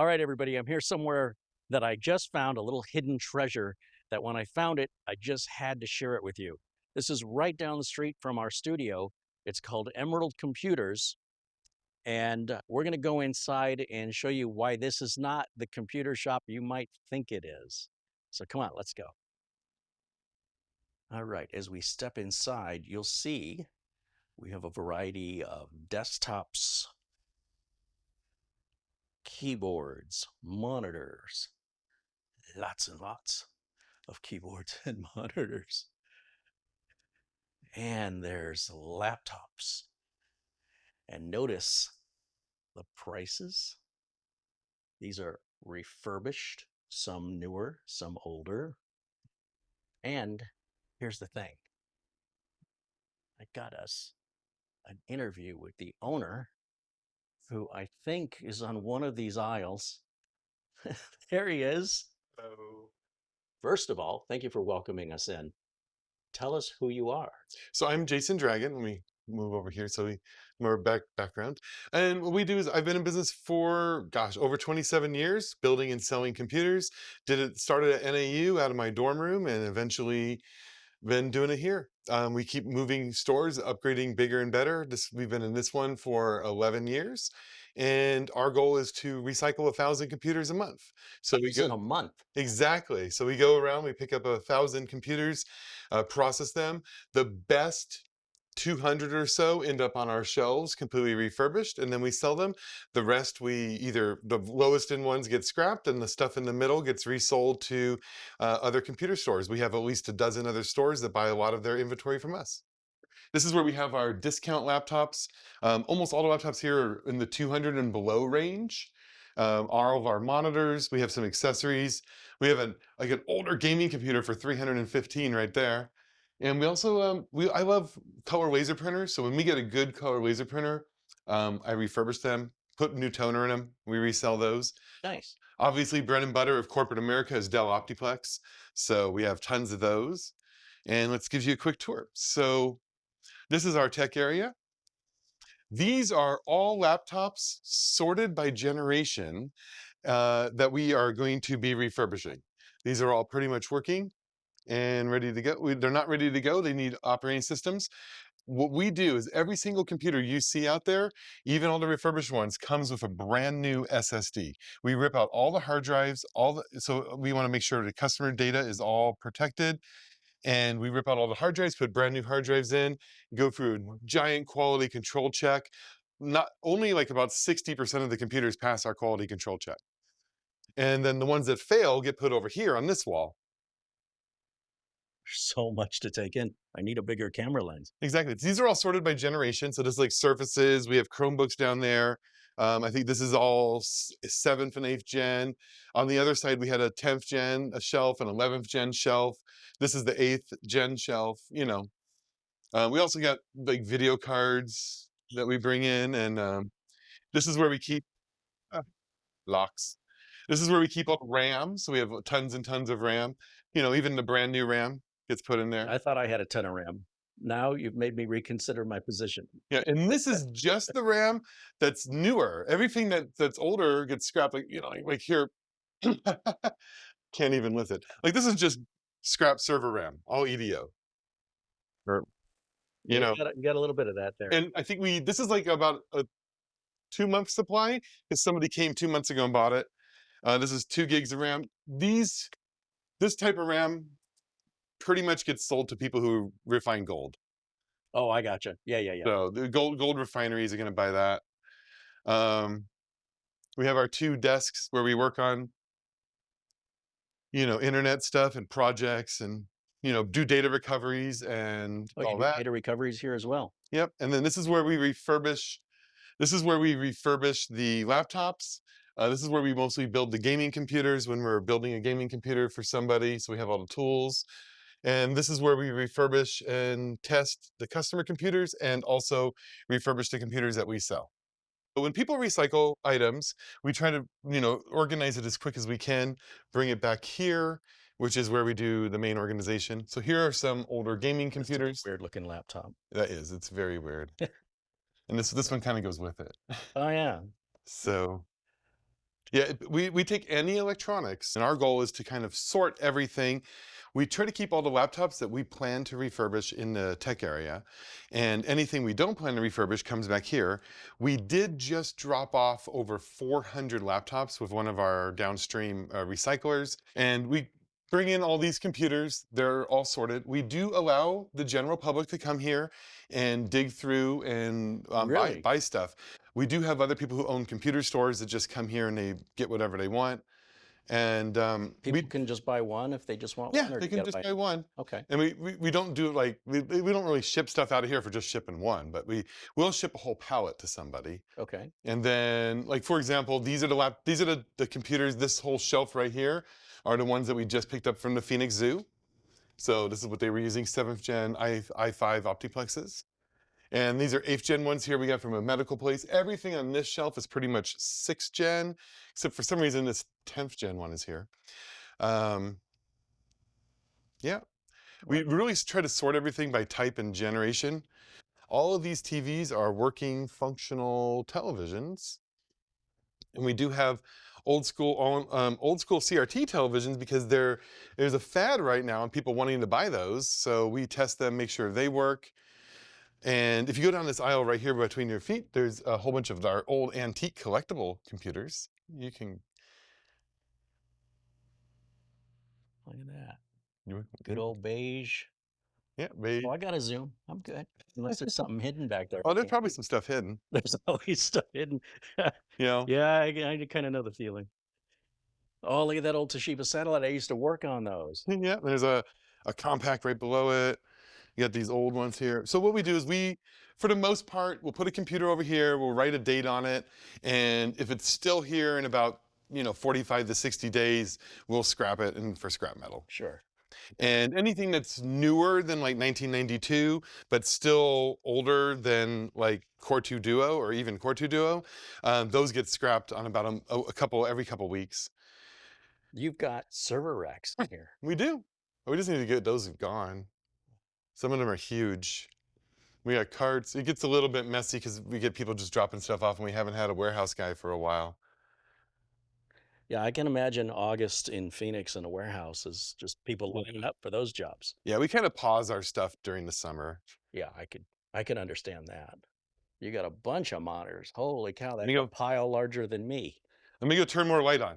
All right, everybody, I'm here somewhere that I just found a little hidden treasure that when I found it, I just had to share it with you. This is right down the street from our studio. It's called Emerald Computers, and we're going to go inside and show you why this is not the computer shop you might think it is. So come on, let's go. All right, as we step inside, you'll see we have a variety of desktops, keyboards, monitors, lots and lots of keyboards and monitors. And there's laptops. And notice the prices. These are refurbished, some newer, some older. And here's the thing. I got us an interview with the owner, who I think is on one of these aisles. There he is. Hello. First of all, thank you for welcoming us in. Tell us who you are. So I'm Jason Dragon. Let me move over here so we more background. And what we do is I've been in business for over 27 years, building and selling computers. Started at NAU out of my dorm room, and eventually been doing it here. We keep moving stores, upgrading bigger and better. We've been in this one for 11 years. And our goal is to recycle 1,000 computers a month. So we go In a month. Exactly. So we go around, we pick up 1,000 computers, process them. The best 200 or so end up on our shelves, completely refurbished, and then we sell them. The rest, the lowest end ones get scrapped, and the stuff in the middle gets resold to other computer stores. We have at least a dozen other stores that buy a lot of their inventory from us. This is where we have our discount laptops. Almost all the laptops here are in the 200 and below range. All of our monitors, we have some accessories. We have an older gaming computer for 315 right there. And we also, I love color laser printers. So when we get a good color laser printer, I refurbish them, put new toner in them, we resell those. Nice. Obviously, bread and butter of corporate America is Dell Optiplex. So we have tons of those. And let's give you a quick tour. So this is our tech area. These are all laptops sorted by generation that we are going to be refurbishing. These are all pretty much working and ready to go. They're not ready to go. They need operating systems. What we do is every single computer you see out there, even all the refurbished ones, comes with a brand new SSD. We rip out all the hard drives, so we want to make sure the customer data is all protected. And we rip out all the hard drives, put brand new hard drives in, go through a giant quality control check. Not only like about 60% of the computers pass our quality control check. And then the ones that fail get put over here on this wall. So much to take in. I need a bigger camera lens. Exactly. These are all sorted by generation. So there's like Surfaces. We have Chromebooks down there. I think this is all 7th and 8th gen. On the other side, we had a 10th gen a shelf, an 11th gen shelf. This is the 8th gen shelf. We also got like video cards that we bring in, and this is where we keep locks. This is where we keep all the RAM. So we have tons and tons of RAM. Even the brand new RAM gets put in there. I thought I had a ton of RAM. Now you've made me reconsider my position. Yeah, and this is just the RAM that's newer. Everything that's older gets scrapped. Like here, can't even lift it. Like this is just scrap server RAM, all EDO. Or You got a little bit of that there. and I think this is like about a 2-month supply because somebody came 2 months ago and bought it. This is 2 gigs of RAM. This type of RAM pretty much gets sold to people who refine gold. Oh, I gotcha. Yeah. So the gold refineries are going to buy that. We have our 2 desks where we work on, internet stuff and projects and, do data recoveries and all that. Data recoveries here as well. Yep. And then this is where we refurbish. This is where we refurbish the laptops. This is where we mostly build the gaming computers when we're building a gaming computer for somebody. So we have all the tools. And this is where we refurbish and test the customer computers and also refurbish the computers that we sell. But when people recycle items, we try to, organize it as quick as we can, bring it back here, which is where we do the main organization. So here are some older gaming computers. Weird looking laptop. That is, it's very weird. And this one kind of goes with it. Oh yeah. So Yeah, we take any electronics, and our goal is to kind of sort everything. We try to keep all the laptops that we plan to refurbish in the tech area, and anything we don't plan to refurbish comes back here. We did just drop off over 400 laptops with one of our downstream recyclers, and we bring in all these computers. They're all sorted. We do allow the general public to come here and dig through and Really? buy stuff. We do have other people who own computer stores that just come here and they get whatever they want. And People can just buy one if they just want yeah, one, or they do you can gotta just buy. buy one. Okay, And we don't do like, we don't really ship stuff out of here for just shipping one, but will ship a whole pallet to somebody. okay. And then, like, for example, these are the computers, this whole shelf right here are the ones that we just picked up from the Phoenix Zoo. So this is what they were using, 7th gen i5 optiplexes. And these are 8th gen ones here we got from a medical place. Everything on this shelf is pretty much 6th gen, except for some reason this 10th gen one is here. Um, yeah, we Well, really try to sort everything by type and generation. All of these TVs are working functional televisions. And we do have old school CRT televisions because there's a fad right now and people wanting to buy those. So we test them, make sure they work. And if you go down this aisle right here between your feet, there's a whole bunch of our old antique collectible computers. You can. look at that. Good You- old beige. yeah, Oh, I got a zoom. I'm good. Unless there's something hidden back there. oh, I there's can't probably see. some stuff hidden. There's always stuff hidden. You know. Yeah, I kind of know the feeling. Oh, look at that old Toshiba satellite. I used to work on those. Yeah, there's a compact right below it. You got these old ones here. So what we do is for the most part, we'll put a computer over here, we'll write a date on it, and if it's still here in about 45 to 60 days, we'll scrap it and for scrap metal. Sure. And anything that's newer than like 1992, but still older than like Core 2 Duo or even Core 2 Duo, those get scrapped on about every couple weeks. You've got server racks in here. We do. We just need to get those gone. Some of them are huge. We got carts. It gets a little bit messy because we get people just dropping stuff off and we haven't had a warehouse guy for a while. Yeah, I can imagine August in Phoenix in a warehouse is just people lining up for those jobs. Yeah, we kind of pause our stuff during the summer. Yeah, I could understand that. You got a bunch of monitors. Holy cow, Let that's me a go, pile larger than me. let me go turn more light on.